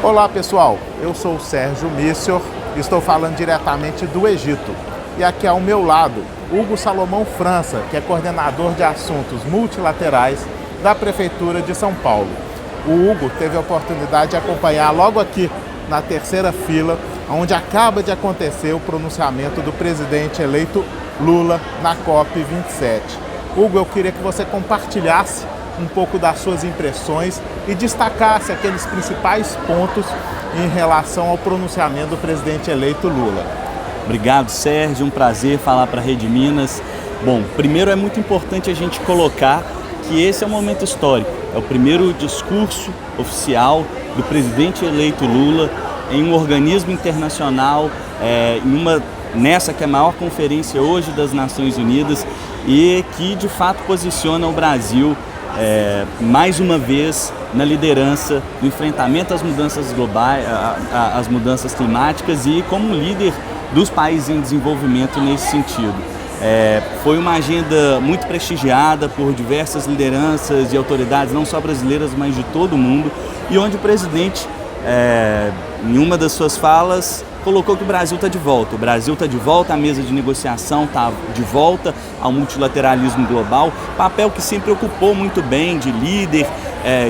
Olá pessoal, eu sou o Sérgio Missior e estou falando diretamente do Egito. E aqui ao meu lado, Hugo Salomão França, que é coordenador de assuntos multilaterais da Prefeitura de São Paulo. O Hugo teve a oportunidade de acompanhar logo aqui na terceira fila, onde acaba de acontecer o pronunciamento do presidente eleito Lula na COP27. Hugo, eu queria que você compartilhasse um pouco das suas impressões e destacasse aqueles principais pontos em relação ao pronunciamento do presidente eleito Lula. Obrigado, Sérgio. Um prazer falar para a Rede Minas. Bom, primeiro é muito importante a gente colocar que esse é um momento histórico. É o primeiro discurso oficial do presidente eleito Lula em um organismo internacional, nessa que é a maior conferência hoje das Nações Unidas e que de fato posiciona o Brasil mais uma vez na liderança do enfrentamento às mudanças globais, às mudanças climáticas e como líder dos países em desenvolvimento nesse sentido. Foi uma agenda muito prestigiada por diversas lideranças e autoridades, não só brasileiras, mas de todo o mundo, e onde o presidente, em uma das suas falas, colocou que o Brasil está de volta. O Brasil está de volta à mesa de negociação, está de volta ao multilateralismo global, papel que sempre ocupou muito bem de líder,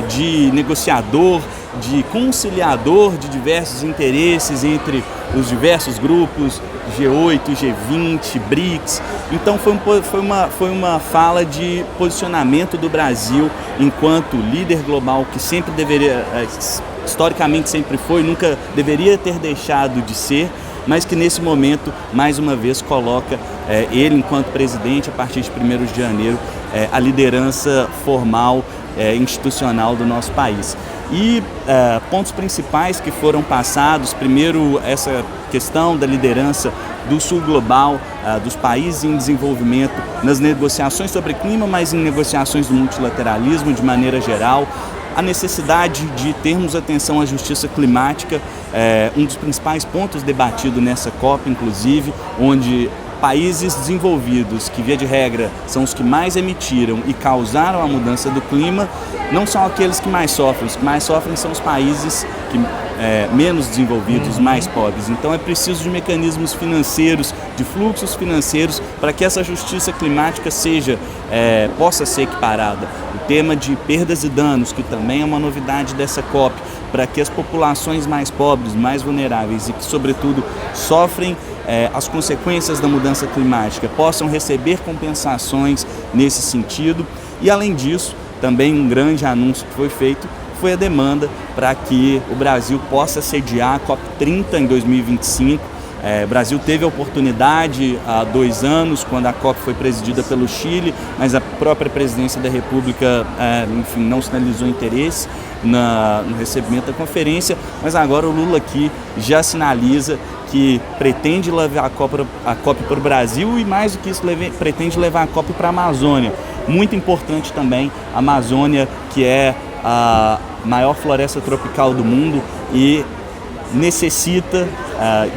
de negociador, de conciliador de diversos interesses entre os diversos grupos, G8, G20, BRICS. Então foi uma fala de posicionamento do Brasil enquanto líder global que sempre deveria, historicamente sempre foi, nunca deveria ter deixado de ser, mas que nesse momento, mais uma vez, coloca ele enquanto presidente, a partir de 1º de janeiro, a liderança formal, institucional do nosso país. E pontos principais que foram passados, primeiro essa questão da liderança do sul global, dos países em desenvolvimento nas negociações sobre clima, mas em negociações do multilateralismo de maneira geral, a necessidade de termos atenção à justiça climática, um dos principais pontos debatido nessa COP, inclusive, onde países desenvolvidos, que via de regra são os que mais emitiram e causaram a mudança do clima, não são aqueles que mais sofrem. Os que mais sofrem são os países menos desenvolvidos, mais pobres. Então é preciso de mecanismos financeiros, de fluxos financeiros, para que essa justiça climática possa ser equiparada. O tema de perdas e danos, que também é uma novidade dessa COP, para que as populações mais pobres, mais vulneráveis e que, sobretudo, sofrem as consequências da mudança climática possam receber compensações nesse sentido. E, além disso, também um grande anúncio que foi feito foi a demanda para que o Brasil possa sediar a COP30 em 2025. O Brasil teve a oportunidade há 2 anos, quando a COP foi presidida pelo Chile, mas a própria presidência da República, não sinalizou interesse no recebimento da conferência, mas agora o Lula aqui já sinaliza que pretende levar a COP para o Brasil e, mais do que isso, pretende levar a COP para a Amazônia. Muito importante também, a Amazônia, que é a maior floresta tropical do mundo e necessita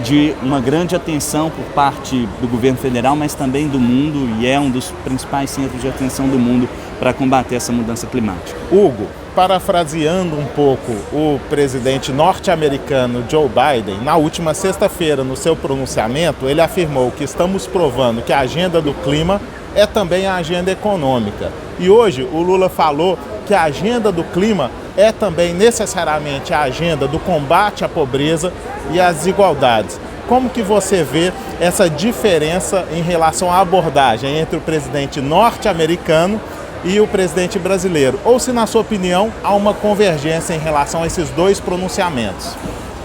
de uma grande atenção por parte do governo federal, mas também do mundo, e é um dos principais centros de atenção do mundo para combater essa mudança climática. Hugo, parafraseando um pouco o presidente norte-americano Joe Biden, na última sexta-feira, no seu pronunciamento, ele afirmou que estamos provando que a agenda do clima é também a agenda econômica. E hoje o Lula falou que a agenda do clima é também necessariamente a agenda do combate à pobreza e às desigualdades. Como que você vê essa diferença em relação à abordagem entre o presidente norte-americano e o presidente brasileiro? Ou se, na sua opinião, há uma convergência em relação a esses dois pronunciamentos?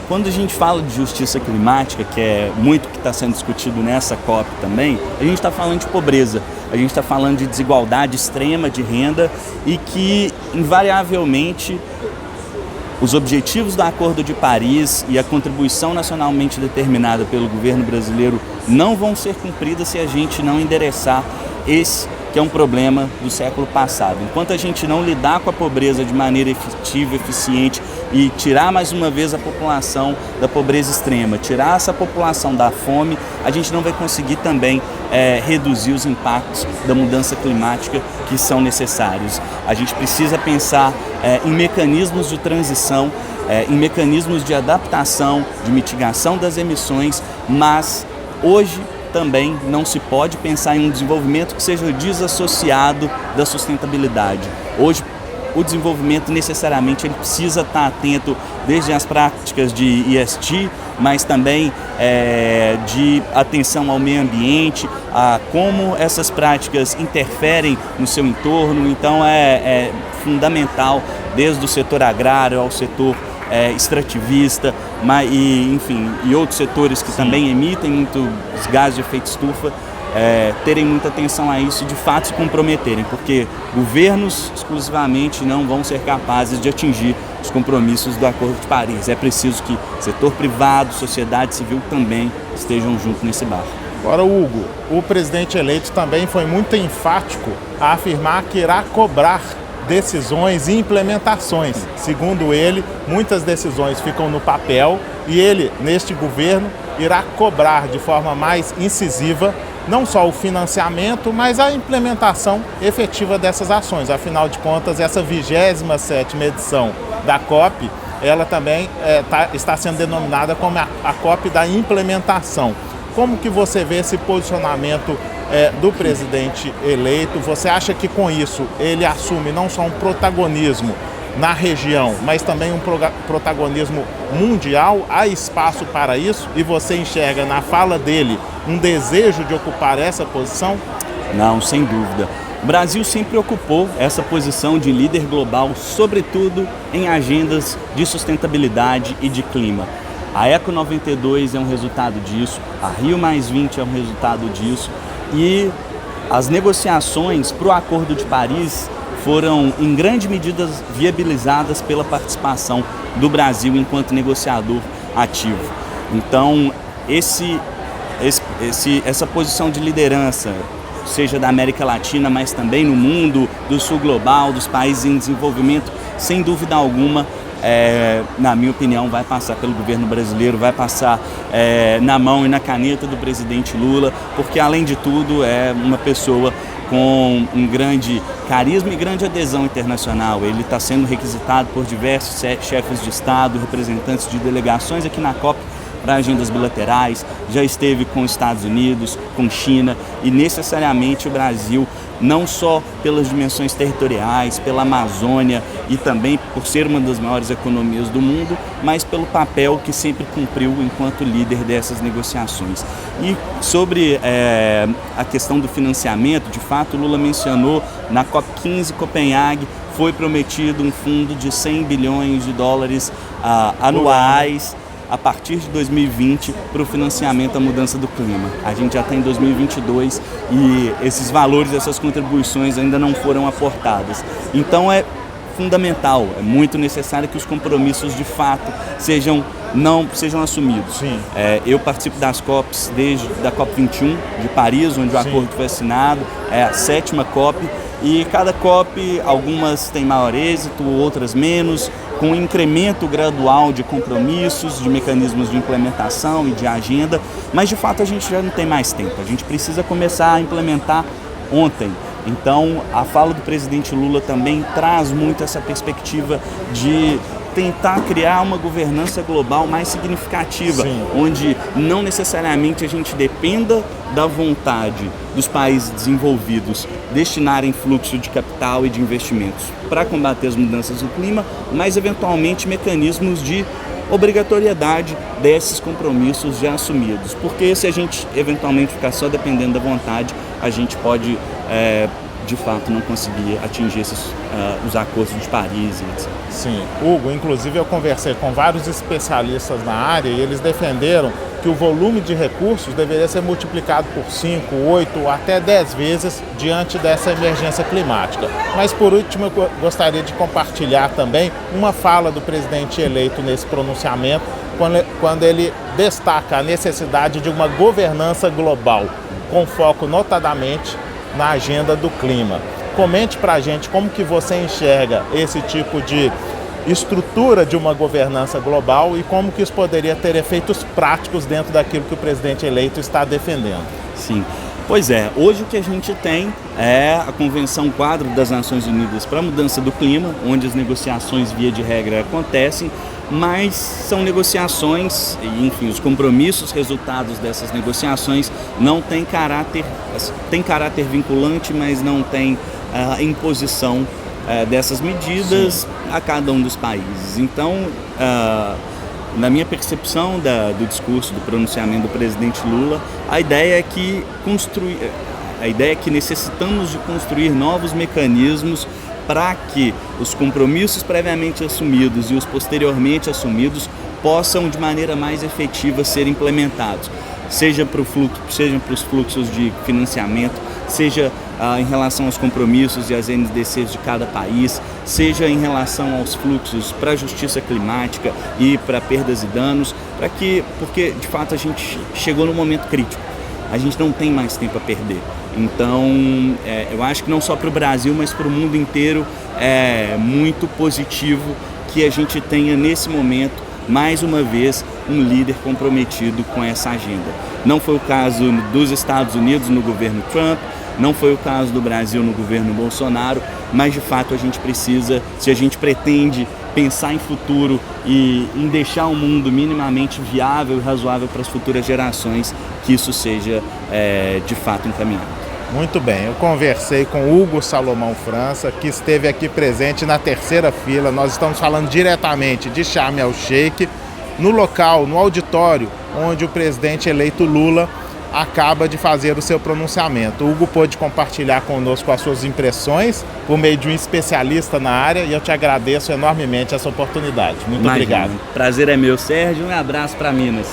Quando a gente fala de justiça climática, que é muito que está sendo discutido nessa COP também, a gente está falando de pobreza, a gente está falando de desigualdade extrema de renda e que, invariavelmente, os objetivos do Acordo de Paris e a contribuição nacionalmente determinada pelo governo brasileiro não vão ser cumpridas se a gente não endereçar esse que é um problema do século passado. Enquanto a gente não lidar com a pobreza de maneira efetiva, eficiente e tirar mais uma vez a população da pobreza extrema, tirar essa população da fome, a gente não vai conseguir também reduzir os impactos da mudança climática que são necessários. A gente precisa pensar em mecanismos de transição, em mecanismos de adaptação, de mitigação das emissões, mas hoje também não se pode pensar em um desenvolvimento que seja desassociado da sustentabilidade. Hoje, o desenvolvimento necessariamente ele precisa estar atento desde as práticas de ESG, mas também de atenção ao meio ambiente, a como essas práticas interferem no seu entorno. Então é fundamental, desde o setor agrário ao setor extrativista, e outros setores que também emitem muitos gases de efeito estufa, terem muita atenção a isso e de fato se comprometerem, porque governos exclusivamente não vão ser capazes de atingir os compromissos do Acordo de Paris. É preciso que setor privado, sociedade civil também estejam juntos nesse barco. Agora, Hugo, o presidente eleito também foi muito enfático a afirmar que irá cobrar decisões e implementações. Segundo ele, muitas decisões ficam no papel e ele, neste governo, irá cobrar de forma mais incisiva não só o financiamento, mas a implementação efetiva dessas ações. Afinal de contas, essa 27ª edição da COP, ela também está sendo denominada como a COP da implementação. Como que você vê esse posicionamento do presidente eleito? Você acha que com isso ele assume não só um protagonismo na região, mas também um protagonismo mundial? Há espaço para isso? E você enxerga na fala dele um desejo de ocupar essa posição? Não, sem dúvida. O Brasil sempre ocupou essa posição de líder global, sobretudo em agendas de sustentabilidade e de clima. A Eco 92 é um resultado disso, a Rio+20 é um resultado disso, e as negociações para o Acordo de Paris foram em grande medida viabilizadas pela participação do Brasil enquanto negociador ativo. Então, essa posição de liderança, seja da América Latina, mas também no mundo, do sul global, dos países em desenvolvimento, sem dúvida alguma, na minha opinião, vai passar pelo governo brasileiro, vai passar na mão e na caneta do presidente Lula, porque, além de tudo, é uma pessoa com um grande carisma e grande adesão internacional. Ele está sendo requisitado por diversos chefes de Estado, representantes de delegações aqui na COP para agendas bilaterais, já esteve com os Estados Unidos, com China, e necessariamente o Brasil, não só pelas dimensões territoriais, pela Amazônia e também por ser uma das maiores economias do mundo, mas pelo papel que sempre cumpriu enquanto líder dessas negociações. E sobre a questão do financiamento, de fato, Lula mencionou na COP15 Copenhague, foi prometido um fundo de 100 bilhões de dólares anuais a partir de 2020 para o financiamento da mudança do clima. A gente já está em 2022 e esses valores, essas contribuições ainda não foram aportadas. Então é fundamental, é muito necessário que os compromissos de fato sejam assumidos. Sim. Eu participo das COPs desde a COP21 de Paris, onde o acordo foi assinado, é a 7ª COP, e cada COP, algumas têm maior êxito, outras menos, com um incremento gradual de compromissos, de mecanismos de implementação e de agenda, mas de fato a gente já não tem mais tempo, a gente precisa começar a implementar ontem. Então a fala do presidente Lula também traz muito essa perspectiva de tentar criar uma governança global mais significativa, Sim. onde não necessariamente a gente dependa da vontade dos países desenvolvidos destinarem fluxo de capital e de investimentos para combater as mudanças do clima, mas eventualmente mecanismos de obrigatoriedade desses compromissos já assumidos. Porque se a gente eventualmente ficar só dependendo da vontade, a gente pode de fato não conseguir atingir os acordos de Paris, etc. Sim, Hugo, inclusive eu conversei com vários especialistas na área e eles defenderam que o volume de recursos deveria ser multiplicado por 5, 8, até 10 vezes diante dessa emergência climática. Mas por último eu gostaria de compartilhar também uma fala do presidente eleito nesse pronunciamento, quando ele destaca a necessidade de uma governança global, com foco notadamente na agenda do clima. Comente para a gente como que você enxerga esse tipo de estrutura de uma governança global e como que isso poderia ter efeitos práticos dentro daquilo que o presidente eleito está defendendo. Sim. Pois é, hoje o que a gente tem é a Convenção Quadro das Nações Unidas para a Mudança do Clima, onde as negociações via de regra acontecem, mas são negociações, e enfim, os compromissos resultados dessas negociações não têm caráter vinculante, mas não tem imposição dessas medidas a cada um dos países. Então, na minha percepção do discurso, do pronunciamento do presidente Lula, a ideia é que necessitamos de construir novos mecanismos para que os compromissos previamente assumidos e os posteriormente assumidos possam de maneira mais efetiva ser implementados, seja para os fluxos de financiamento, seja em relação aos compromissos e às NDCs de cada país, seja em relação aos fluxos para a justiça climática e para perdas e danos, porque de fato a gente chegou no momento crítico, a gente não tem mais tempo a perder. Então, eu acho que não só para o Brasil, mas para o mundo inteiro é muito positivo que a gente tenha nesse momento, mais uma vez, um líder comprometido com essa agenda. Não foi o caso dos Estados Unidos no governo Trump, não foi o caso do Brasil no governo Bolsonaro, mas de fato a gente precisa, se a gente pretende pensar em futuro e em deixar um mundo minimamente viável e razoável para as futuras gerações, que isso seja de fato encaminhado. Muito bem, eu conversei com Hugo Salomão França, que esteve aqui presente na terceira fila. Nós estamos falando diretamente de Sharm el-Sheikh, no local, no auditório, onde o presidente eleito Lula acaba de fazer o seu pronunciamento. O Hugo pôde compartilhar conosco as suas impressões por meio de um especialista na área e eu te agradeço enormemente essa oportunidade. Muito obrigado. Prazer é meu, Sérgio. Um abraço para Minas.